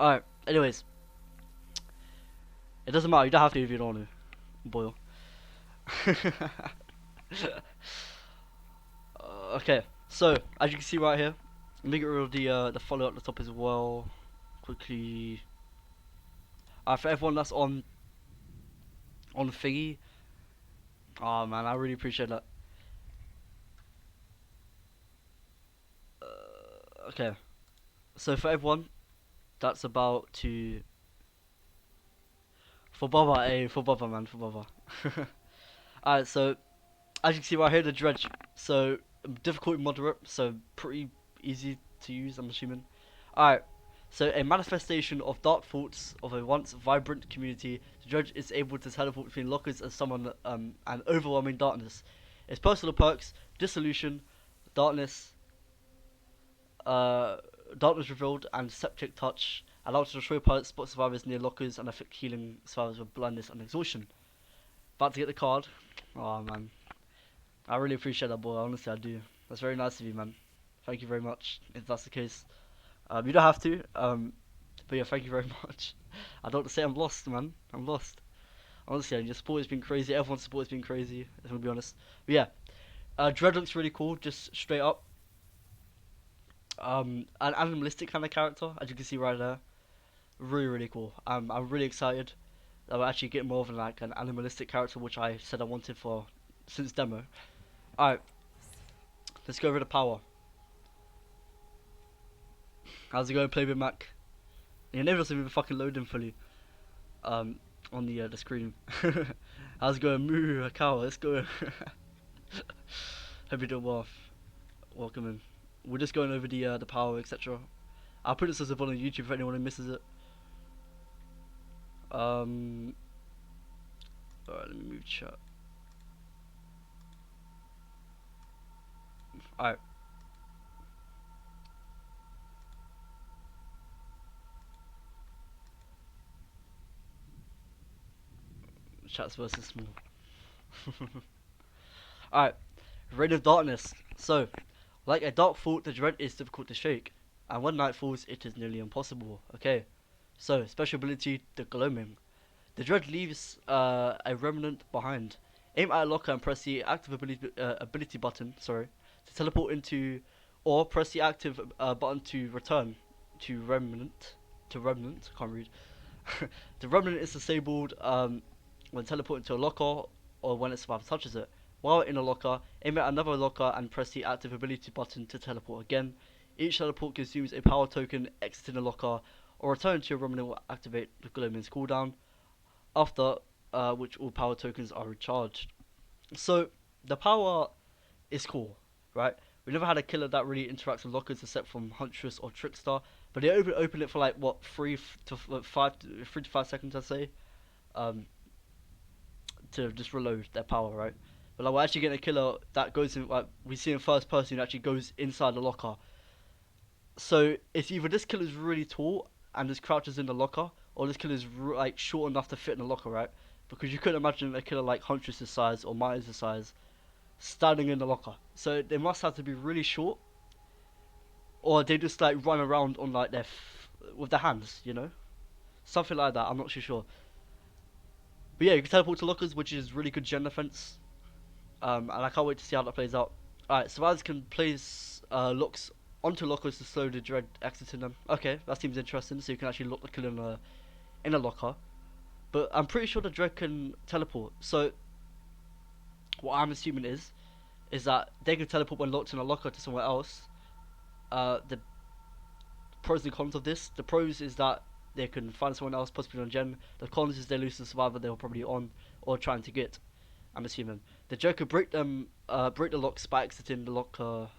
Alright, anyways, it doesn't matter, you don't have to if you don't want to, boil. Okay, so, as you can see right here, let me get rid of the follow at the top as well, quickly. For everyone that's on thingy, oh man, I really appreciate that. Okay, so for everyone that's about to, for Baba, for Baba man, for Baba. Alright, so, as you can see right here, the dredge. So, difficulty moderate, so pretty easy to use, I'm assuming. Alright, so a manifestation of dark thoughts of a once vibrant community, the dredge is able to teleport between lockers and summon an overwhelming darkness. Its personal perks: dissolution, darkness, uh, darkness revealed, and septic touch allow to destroy pilots, spot survivors near lockers, and affect healing survivors with blindness and exhaustion. About to get the card. Oh man, I really appreciate that, boy. Honestly, I do. That's very nice of you, man. Thank you very much. If that's the case, you don't have to. But yeah, thank you very much. I don't want to say I'm lost, man. I'm lost. Honestly, your support has been crazy. Everyone's support has been crazy. If I'm gonna be honest. But yeah, Dredge looks really cool. Just straight up. An animalistic kind of character, as you can see right there. Really, really cool. I'm really excited that we're actually getting more of like an animalistic character, which I said I wanted for since demo. All right, let's go over the power. How's it going, Playboy Mac? Your name doesn't even fucking loading fully. On the screen. How's it going, Moo? A cow. Let's go. Hope you're doing well. Welcome in. We're just going over the power, etc. I'll put this as a VOD on YouTube for anyone who misses it. Alright, let me move chat. Alright. Chat's versus small. Alright. Reign of Darkness. So, like a dark thought, the dread is difficult to shake. And when night falls, it is nearly impossible. Okay. So, special ability, the gloaming. The dread leaves a remnant behind. Aim at a locker and press the active ability button, sorry, to teleport into, or press the active button to return to remnant. Can't read. The remnant is disabled when teleporting to a locker or when its survivor touches it. While in a locker, aim at another locker and press the active ability button to teleport again. Each teleport consumes a power token, exiting a locker, or return to your remnant will activate the gloaming's cooldown, after which all power tokens are recharged. So, the power is cool, right? We never had a killer that really interacts with lockers except from Huntress or Trickster, but they open it for like what 3 to 5 seconds, I'd say, to just reload their power, right? But like we're actually getting a killer that goes in, like we see in first person, who actually goes inside the locker. So it's either this killer's really tall and just crouches in the locker, or this killer's like short enough to fit in the locker, right? Because you couldn't imagine a killer like Huntress's size or Myers' size standing in the locker. So they must have to be really short, or they just like run around on like with their hands, something like that. I'm not too sure. But yeah, you can teleport to lockers, which is really good gen defense. And I can't wait to see how that plays out. Alright, survivors can place locks onto lockers to slow the dread exiting them. Okay, that seems interesting. So you can actually lock the killer in a locker. But I'm pretty sure the dread can teleport. So what I'm assuming is that they can teleport when locked in a locker to somewhere else. The pros and cons of this: the pros is that they can find someone else, possibly on gen. The cons is they lose the survivor they were probably on or trying to get. I'm assuming the Joker break the locks by exiting the locker,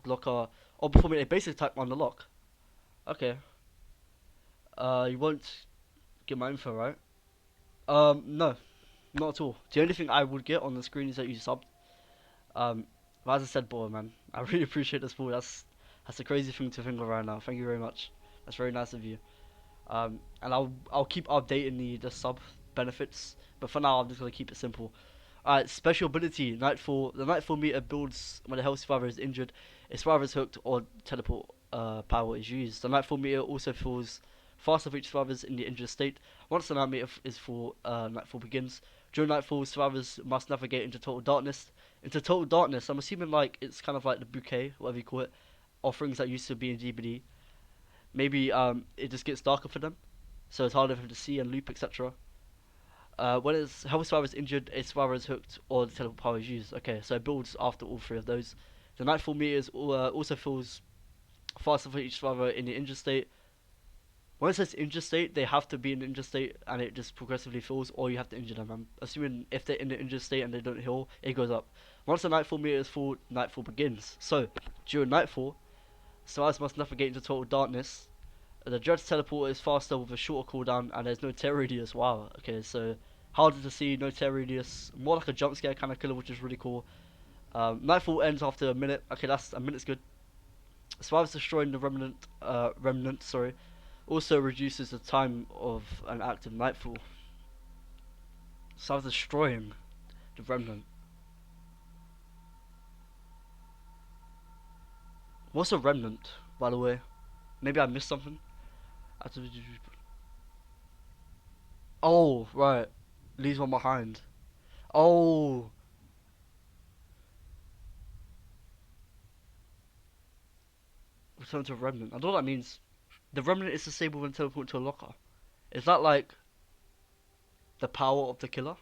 locker, or performing a basic attack on the lock. Okay. You won't get my info, right? No, not at all. The only thing I would get on the screen is that you subbed. But as I said, boy, man, I really appreciate the support. That's a crazy thing to think of right now. Thank you very much. That's very nice of you. And I'll keep updating the sub benefits, but for now I'm just gonna keep it simple. Alright, special ability, Nightfall. The Nightfall meter builds when a health survivor is injured, a survivor is hooked, or teleport power is used. The Nightfall meter also fills Faster for each survivors in the injured state. Once the night meter is full, nightfall begins. During nightfall, survivors must navigate into total darkness. Into total darkness, I'm assuming like it's kind of like the bouquet, whatever you call it, offerings that used to be in DBD. Maybe it just gets darker for them, so it's harder for them to see and loop, etc. When it's health survivor is injured, a survivor is hooked, or the teleport power is used. Okay, so it builds after all three of those. The nightfall meters also fills faster for each survivor in the injured state. When it says injured state, they have to be in the injured state, and it just progressively fills, or you have to injure them. I'm assuming if they're in the injured state and they don't heal, it goes up. Once the nightfall meter is full, nightfall begins. So, during nightfall, survivors must navigate into total darkness. The Dredge teleport is faster with a shorter cooldown, and there's no tear radius. Wow, okay, so harder to see, no tear radius, more like a jump scare kind of killer, which is really cool. Nightfall ends after a minute. Okay, that's a minute's good. Survivors destroying the remnant, sorry, also reduces the time of an active nightfall. Survivors destroying the remnant. What's a remnant, by the way? Maybe I missed something. Oh, right. Leaves one behind. Oh, return to a remnant. I don't know what that means. The remnant is disabled when teleported to a locker. Is that like the power of the killer?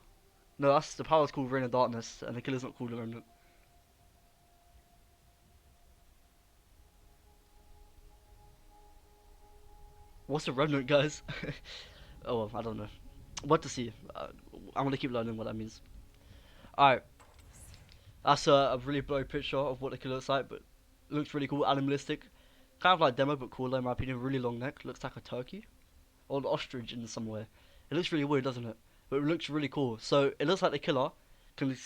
No, that's the power is called Reign of Darkness, and the killer's not called the remnant. What's a remnant, guys? Oh, well, I don't know. What to see? I'm gonna keep learning what that means. Alright, that's a really blurry picture of what the killer looks like, but it looks really cool, animalistic. Kind of like demo, but cooler in my opinion. Really long neck, looks like a turkey or an ostrich in some way. It looks really weird, doesn't it? But it looks really cool. So it looks like the killer can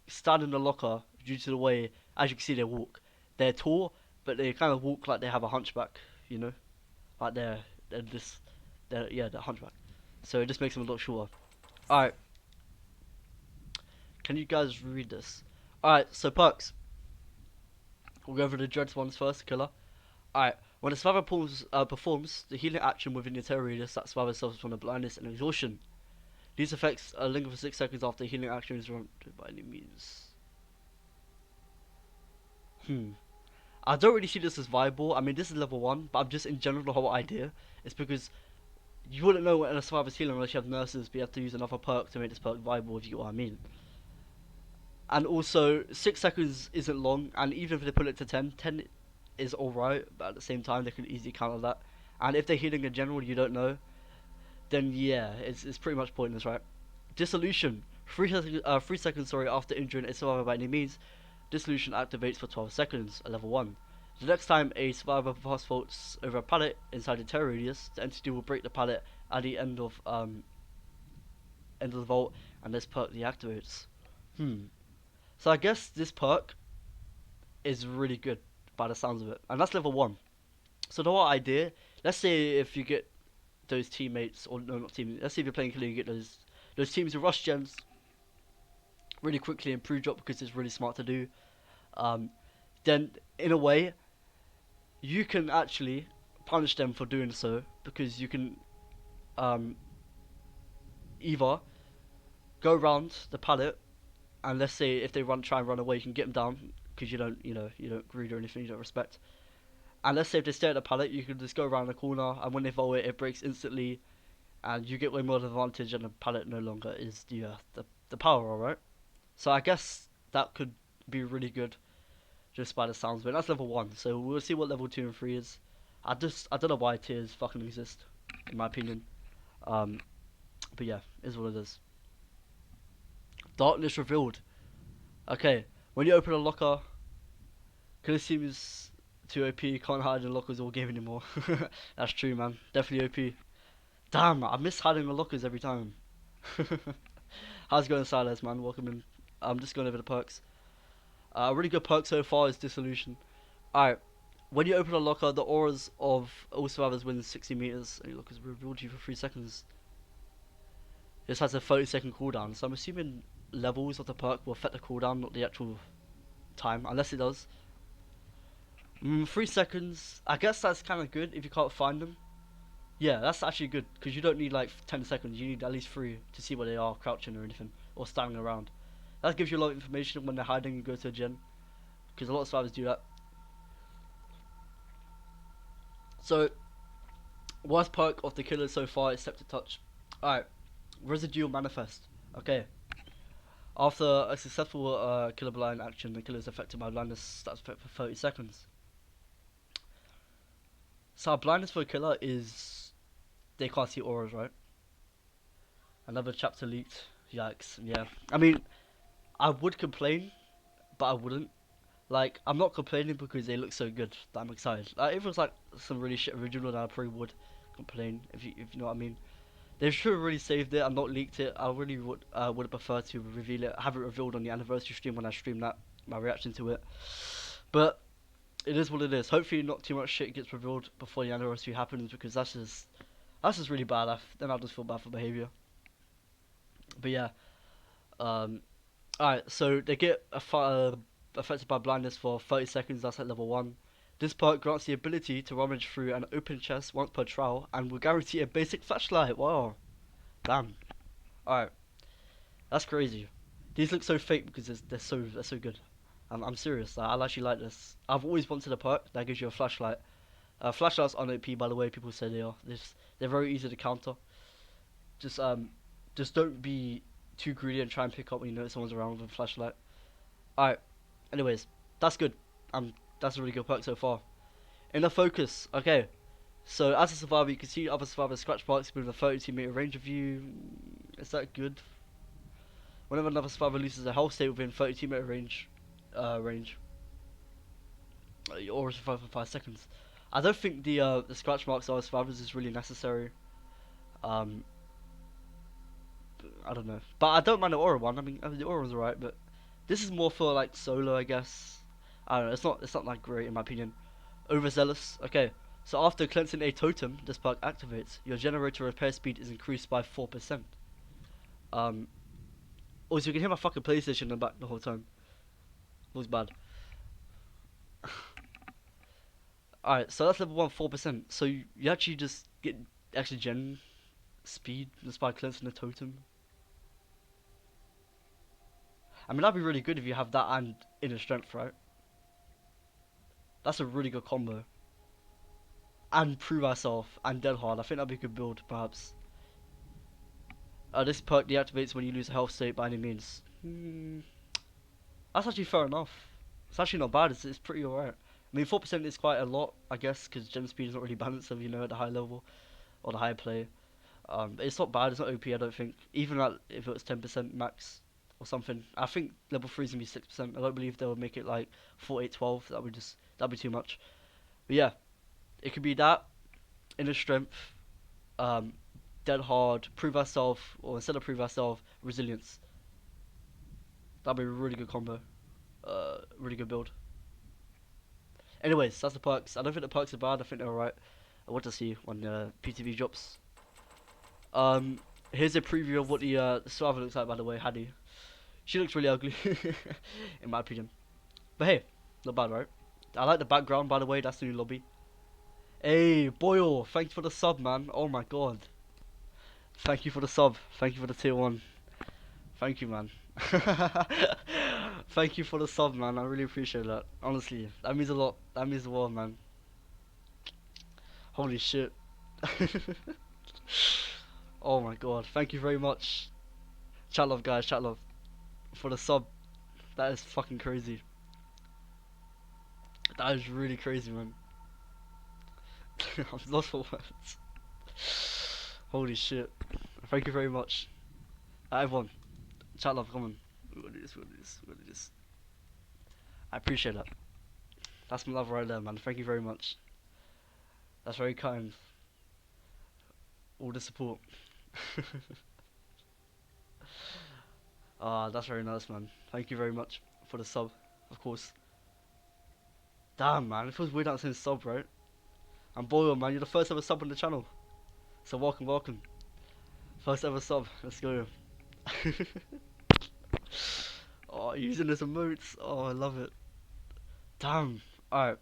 stand in the locker due to the way, as you can see, they walk. They're tall, but they kind of walk like they have a hunchback. You know, like they're just they're hunchback. So it just makes them a lot shorter. All right, can you guys read this? All right, so perks. We'll go over the dreads ones first. Killer. All right. When a survivor performs the healing action within the terror radius, that survivor suffers from the blindness and exhaustion. These effects linger for 6 seconds after the healing action is run by any means. I don't really see this as viable. I mean, this is level 1, but I'm just in general the whole idea. It's because you wouldn't know when a survivor's healing unless you have nurses, but you have to use another perk to make this perk viable, if you get what I mean. And also, 6 seconds isn't long, and even if they put it to 10, 10 is alright, but at the same time, they can easily counter that. And if they're healing in general, you don't know, then yeah, it's pretty much pointless, right? Dissolution. 3 seconds sorry, after injuring a survivor by any means, dissolution activates for 12 seconds at level 1. The next time a survivor fast faults over a pallet inside the terror radius, the entity will break the pallet at the end of the vault, and this perk deactivates. So I guess this perk is really good by the sounds of it, and that's level 1. So the whole idea, let's say if you get those teammates, or no, not teammates, let's say if you're playing killer, you get those teams with rush gens really quickly and pre-drop because it's really smart to do. Then in a way, you can actually punish them for doing so, because you can either go around the pallet, and let's say if they try and run away, you can get them down because you don't greed or anything, you don't respect. And let's say if they stay at the pallet, you can just go around the corner, and when they voll it, it breaks instantly, and you get way more advantage, and the pallet no longer is the power, alright? So I guess that could be really good, just by the sounds of it. That's level 1, so we'll see what level 2 and 3 is. I don't know why tiers fucking exist, in my opinion. But yeah, is what it is. Darkness revealed. Okay, when you open a locker, killer seems too OP, can't hide in lockers all game anymore. That's true, man. Definitely OP. Damn, I miss hiding in the lockers every time. How's it going, Silas, man? Welcome in. I'm just going over the perks. A really good perk so far is Dissolution. Alright, when you open a locker, the auras of all survivors within 60 meters, and your locker is revealed to you for 3 seconds. This has a 30-second cooldown, so I'm assuming levels of the perk will affect the cooldown, not the actual time, unless it does. 3 seconds, I guess that's kind of good if you can't find them. Yeah, that's actually good because you don't need like 10 seconds. You need at least 3 to see where they are crouching or anything or standing around. That gives you a lot of information when they're hiding and go to a gen because a lot of survivors do that. So, worst perk of the killer so far is Scepter Touch. Alright, Residual Manifest. Okay, after a successful killer blind action, the killer is affected by blindness that's effect for 30 seconds. So, blindness for a killer is they can't see auras, right? Another chapter leaked. Yikes. Yeah. I mean, I would complain, but I wouldn't. Like, I'm not complaining because they look so good that I'm excited. Like, if it was like some really shit original, then I probably would complain. If you know what I mean. They should have really saved it and not leaked it. I really would have preferred to reveal it, have it revealed on the anniversary stream when I stream that, my reaction to it. But it is what it is. Hopefully, not too much shit gets revealed before the anniversary happens because that's just really bad. Then I'll just feel bad for behavior. But yeah, um, alright. So they get affected by blindness for 30 seconds. That's at level 1. This perk grants the ability to rummage through an open chest once per trial and will guarantee a basic flashlight. Wow, damn. Alright, that's crazy. These look so fake because they're so good. I'm serious. I'll actually like this. I've always wanted a perk that gives you a flashlight. Flashlights aren't OP, by the way. People say they are. They're very easy to counter. Just just don't be too greedy and try and pick up when you know someone's around with a flashlight. Alright. Anyways, that's good. That's a really good perk so far. Inner focus. Okay. So as a survivor, you can see other survivors' scratch marks within a 32-meter range of you. Is that good? Whenever another survivor loses a health state within 32-meter range, or survive for 5 seconds. I don't think the scratch marks on survivors is really necessary. Um, I don't know, but I don't mind the aura one. I mean the aura's alright, but this is more for like solo, I guess. I don't know. It's not that great in my opinion. Overzealous. Okay. So after cleansing a totem, this perk activates. Your generator repair speed is increased by 4%. Um. Also, you can hear my fucking PlayStation in the back the whole time. Looks bad. Alright, so that's level 1, 4%. So you actually just get extra gen speed just by cleansing the totem. I mean, that'd be really good if you have that and inner strength, right? That's a really good combo. And prove ourselves and dead hard. I think that'd be a good build, perhaps. This perk deactivates when you lose a health state by any means. That's actually fair enough. It's actually not bad. It's pretty alright. I mean, 4% is quite a lot, I guess, because gem speed is not really balanced, if you know, at the high level or the higher play. But it's not bad. It's not OP. I don't think. Even at, if it was 10% max or something, I think level 3 is gonna be 6%. I don't believe they'll make it like 4, 8, 12. That'd be too much. But yeah, it could be that inner strength, um, dead hard, prove ourselves, or instead of prove ourselves, resilience. That'd be a really good combo. Really good build. Anyways, that's the perks. I don't think the perks are bad. I think they're alright. I want to see when PTV drops. Here's a preview of what the survivor looks like. By the way, Haddie. She looks really ugly, in my opinion. But hey, not bad, right? I like the background. By the way, that's the new lobby. Hey, Boyle, thanks for the sub, man. Oh my god. Thank you for the sub. Thank you for the tier 1. Thank you, man. Thank you for the sub, man. I really appreciate that. Honestly, that means a lot. That means the world, man. Holy shit. Oh my god. Thank you very much. Chat love, guys. Chat love. For the sub. That is fucking crazy. That is really crazy, man. I'm lost for words. Holy shit. Thank you very much. Everyone. Chat love, come on. We're gonna do this, we're gonna do this, we're gonna do this. I appreciate that. That's my love right there, man. Thank you very much. That's very kind. All the support. Ah, that's very nice, man. Thank you very much for the sub, of course. Damn, man. It feels weird not saying sub, right? And Boyle, man. You're the first ever sub on the channel. So welcome, welcome. First ever sub. Let's go. Oh, using this emotes. Oh, I love it. Damn. Alright.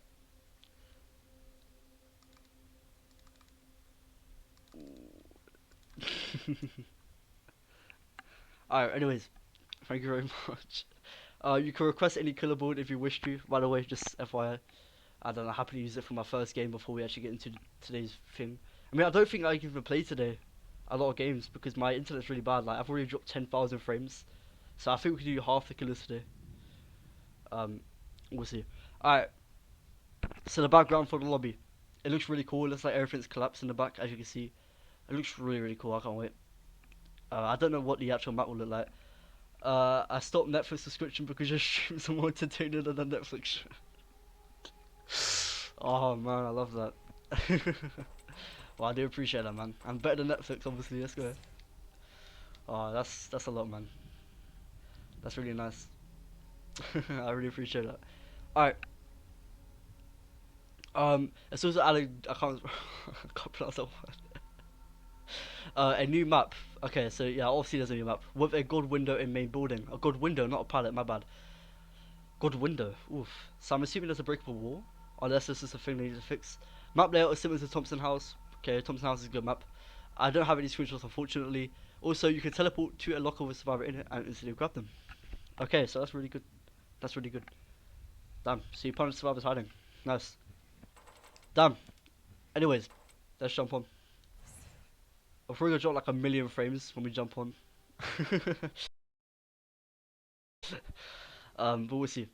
Alright, anyways, thank you very much. You can request any killer board if you wish to. By the way, just FYI, I don't know, happy to use it for my first game before we actually get into today's thing. I mean, I don't think I can even play today a lot of games because my internet's really bad. Like, I've already dropped 10,000 frames, so I think we can do half the killers today. We'll see. Alright, so the background for the lobby. It looks really cool. It looks like everything's collapsed in the back, as you can see. It looks really, really cool. I can't wait. I don't know what the actual map will look like. I stopped Netflix subscription because your streams are more entertaining than the Netflix. Oh man, I love that. Well, I do appreciate that, man. I'm better than Netflix, obviously. Let's go. Oh, that's a lot, man. That's really nice. I really appreciate that. All right. It's also added. I can't. I can't pronounce that word. A new map. Okay, so yeah, obviously there's a new map with a god window in main building. A god window, not a pallet. My bad. God window. Oof. So I'm assuming there's a breakable wall, unless this is a thing they need to fix. Map layout is similar to Thompson House. Okay, Thompson House is a good map. I don't have any screenshots, unfortunately. Also, you can teleport to a locker with survivor in it and instantly grab them. Okay, so that's really good. That's really good. Damn. So you punch survivors hiding. Nice. Damn. Anyways, let's jump on. I'm probably gonna drop like a million frames when we jump on. But we'll see.